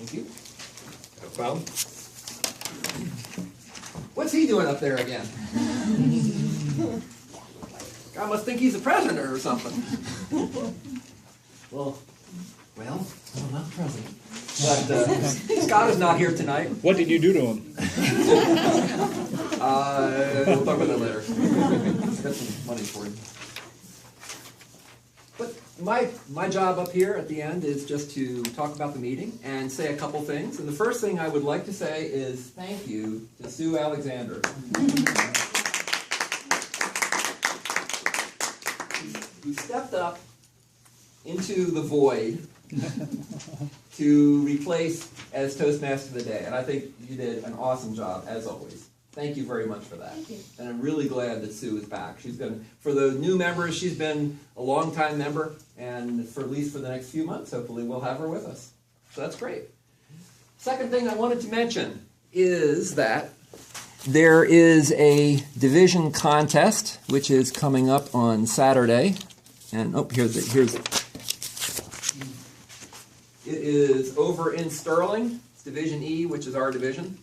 Thank you. No problem. What's he doing up there again? God must think he's the president or something. Well, I'm not the president. But Scott is not here tonight. What did you do to him? We'll talk about that later. Got some money for him. But my job up here at the end is just to talk about the meeting and say a couple things. And the first thing I would like to say is thank you to Sue Alexander, who stepped up into the void to replace as Toastmaster of the Day. And I think you did an awesome job, as always. Thank you very much for that. Thank you. And I'm really glad that Sue is back. She's been, for the new members, she's been a long-time member, and for at least for the next few months, hopefully we'll have her with us. So that's great. Second thing I wanted to mention is that there is a division contest, which is coming up on Saturday. And, here's it is over in Sterling. It's Division E, which is our division.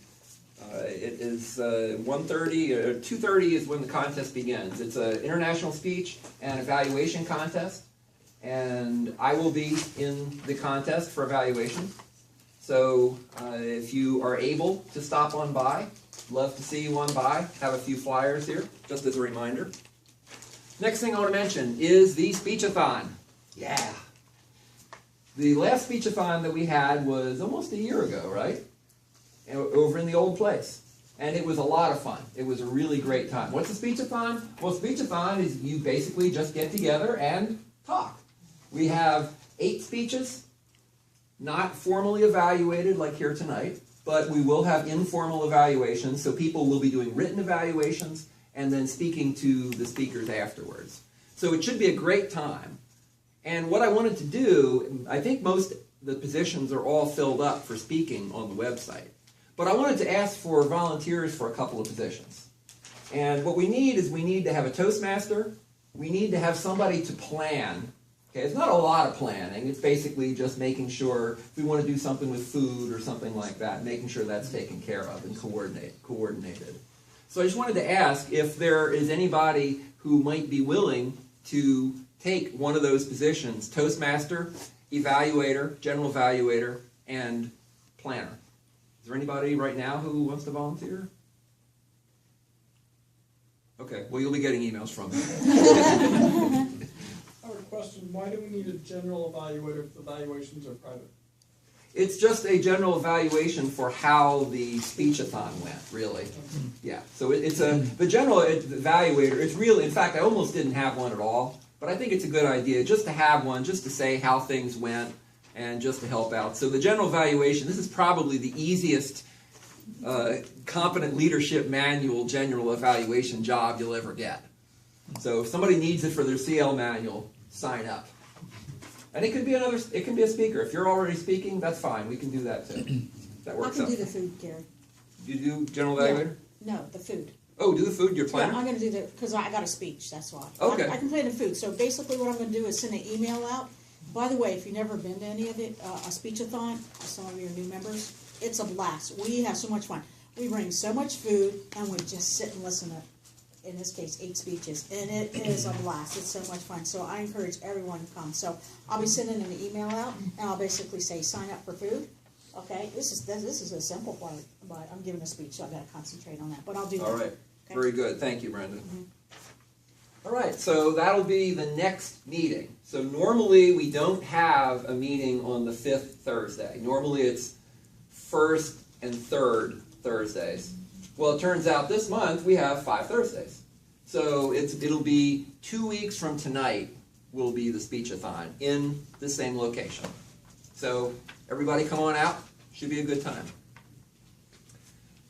It is 1:30 or 2:30 is when the contest begins. It's an international speech and evaluation contest, and I will be in the contest for evaluation. So if you are able to stop on by, love to see you on by. Have a few flyers here, just as a reminder. Next thing I want to mention is the speechathon. Yeah. The last speechathon that we had was almost a year ago, right? Over in the old place. And it was a lot of fun. It was a really great time. What's a speechathon? Well, speechathon is you basically just get together and talk. We have 8 speeches, not formally evaluated like here tonight, but we will have informal evaluations, so people will be doing written evaluations and then speaking to the speakers afterwards. So it should be a great time. And what I wanted to do, I think most of the positions are all filled up for speaking on the website. But I wanted to ask for volunteers for a couple of positions. And what we need is we need to have a Toastmaster. We need to have somebody to plan. Okay, it's not a lot of planning. It's basically just making sure if we want to do something with food or something like that, making sure that's taken care of and coordinated. So I just wanted to ask if there is anybody who might be willing to take one of those positions: Toastmaster, Evaluator, General Evaluator, and Planner. Is there anybody right now who wants to volunteer? Okay, well, you'll be getting emails from me. I have a question. Why do we need a general evaluator if the evaluations are private? It's just a general evaluation for how the speechathon went, really. Yeah, so the general evaluator, it's really, in fact, I almost didn't have one at all, but I think it's a good idea just to have one, just to say how things went, and just to help out. So the general evaluation, this is probably the easiest competent leadership manual general evaluation job you'll ever get. So if somebody needs it for their CL manual, sign up. And it can be a speaker. If you're already speaking, that's fine. We can do that too. That I works can out. do the food, Gary. You do general evaluator? No, the food. Oh, do the food, your planner? Yeah, I'm going to do because I got a speech, that's why. Okay. I can plan the food. So basically what I'm going to do is send an email out. By the way, if you've never been to any of it, a speechathon, some of your new members, it's a blast. We have so much fun. We bring so much food, and we just sit and listen to, in this case, 8 speeches. And it is a blast. It's so much fun. So I encourage everyone to come. So I'll be sending an email out, and I'll basically say, sign up for food. Okay? This is a simple part, but I'm giving a speech, so I've got to concentrate on that. But I'll do that. All right. Okay? Very good. Thank you, Brenda. All right, so that'll be the next meeting. So normally we don't have a meeting on the 5th Thursday. Normally it's 1st and 3rd Thursdays. Well, it turns out this month we have 5 Thursdays. So it'll be 2 weeks from tonight will be the speechathon in the same location. So everybody come on out. Should be a good time.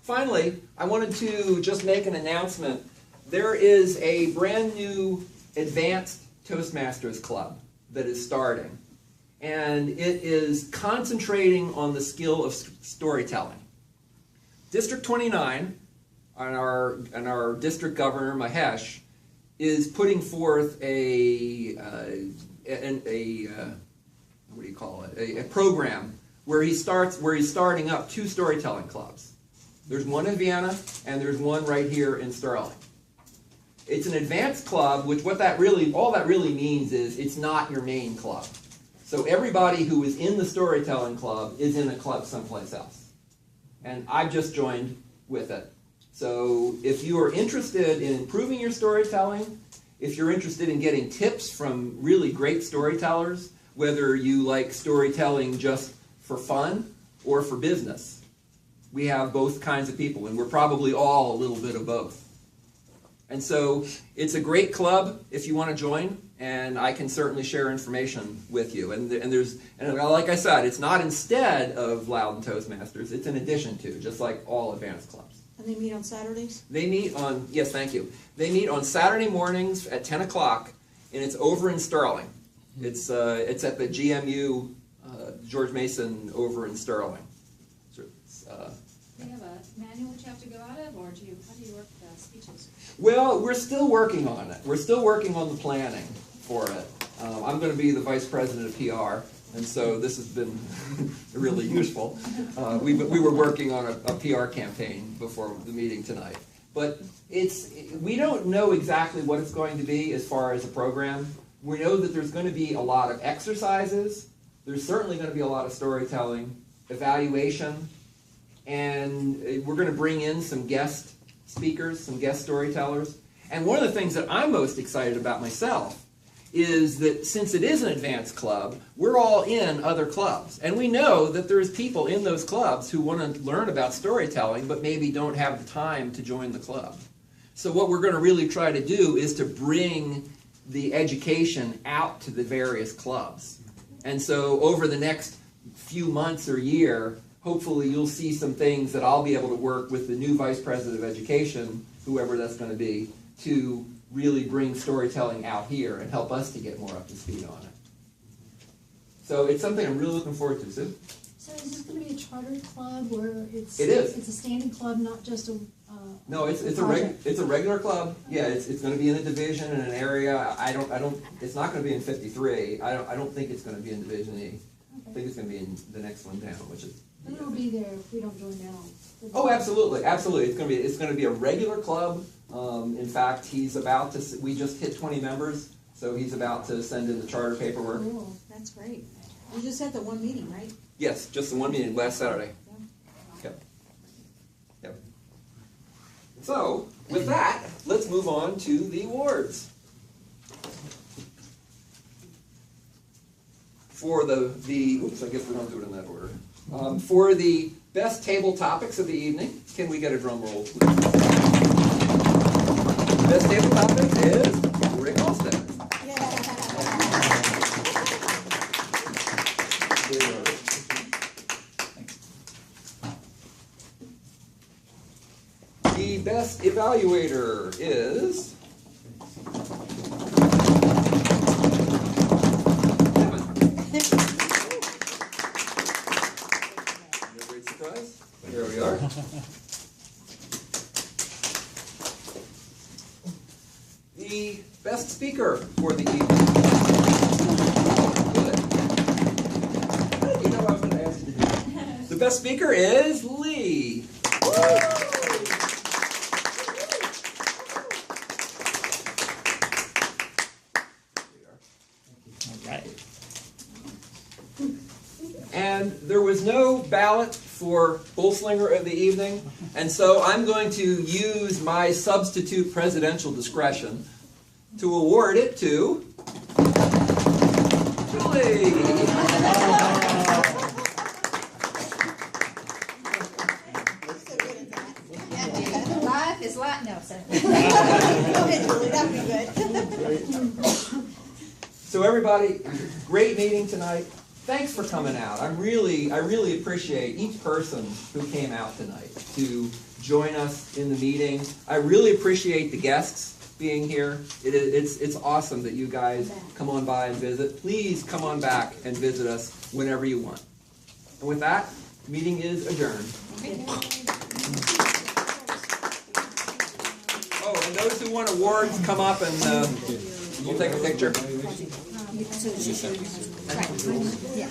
Finally, I wanted to just make an announcement. There is a brand new Advanced Toastmasters Club that is starting, and it is concentrating on the skill of storytelling. District 29, and our district governor, Mahesh, is putting forth a program where he's starting up 2 storytelling clubs. There's one in Vienna, and there's one right here in Sterling. It's an advanced club, which all that really means is it's not your main club. So everybody who is in the storytelling club is in a club someplace else. And I've just joined with it. So if you are interested in improving your storytelling, if you're interested in getting tips from really great storytellers, whether you like storytelling just for fun or for business, we have both kinds of people, and we're probably all a little bit of both. And so it's a great club if you want to join, and I can certainly share information with you. And like I said, it's not instead of Loudon Toastmasters, it's in addition to, just like all advanced clubs. And they meet on Saturdays? They meet on, yes, thank you. They meet on Saturday mornings at 10 o'clock, and it's over in Sterling. It's at the GMU, George Mason, over in Sterling. So Do you have a manual that you have to go out of, or how do you work the speeches? well, we're still working on it. We're still working on the planning for it. I'm going to be the vice president of PR, and so this has been really useful. We were working on a PR campaign before the meeting tonight. But we don't know exactly what it's going to be as far as a program. We know that there's going to be a lot of exercises. There's certainly going to be a lot of storytelling, evaluation, and we're going to bring in some guest speakers, some guest storytellers. And one of the things that I'm most excited about myself is that since it is an advanced club, we're all in other clubs. And we know that there's people in those clubs who want to learn about storytelling but maybe don't have the time to join the club. So what we're going to really try to do is to bring the education out to the various clubs. And so over the next few months or year, hopefully you'll see some things that I'll be able to work with the new Vice President of Education, whoever that's going to be, to really bring storytelling out here and help us to get more up to speed on it. So it's something I'm really looking forward to, Sue. So is this going to be a chartered club where it's It is. It's a standing club, not just a No, it's a project? it's a regular club. Yeah, it's going to be in a division in an area. It's not going to be in 53. I don't think it's going to be in Division E. I Okay. think it's going to be in the next one down, which is. But it'll be there if we don't join now. Oh, absolutely, absolutely. It's going to be a regular club. In fact, we just hit 20 members, so he's about to send in the charter paperwork. Cool. That's great. You just had the one meeting, right? Yes, just the one meeting last Saturday. Yep. Yep. So, with that, let's move on to the awards. For oops, I guess we don't do it in that order. For the best table topics of the evening, can we get a drum roll, please? Best table topic is Rick Alston. The best evaluator is Evan. No great surprise. Here we are. The best speaker for the evening. Good. You know I was going to ask you to do that. The best speaker is Lee. And there was no ballot for Bullslinger of the evening, and so I'm going to use my substitute presidential discretion to award it to Julie. Life is like no, sir. Go ahead, Julie, that'd be good. So everybody, great meeting tonight. Thanks for coming out. I really appreciate each person who came out tonight to join us in the meeting. I really appreciate the guests being here. It's awesome that you guys come on by and visit. Please come on back and visit us whenever you want. And with that, meeting is adjourned. Oh, and those who want awards, come up and we'll take a picture. So she should. Right. Yeah.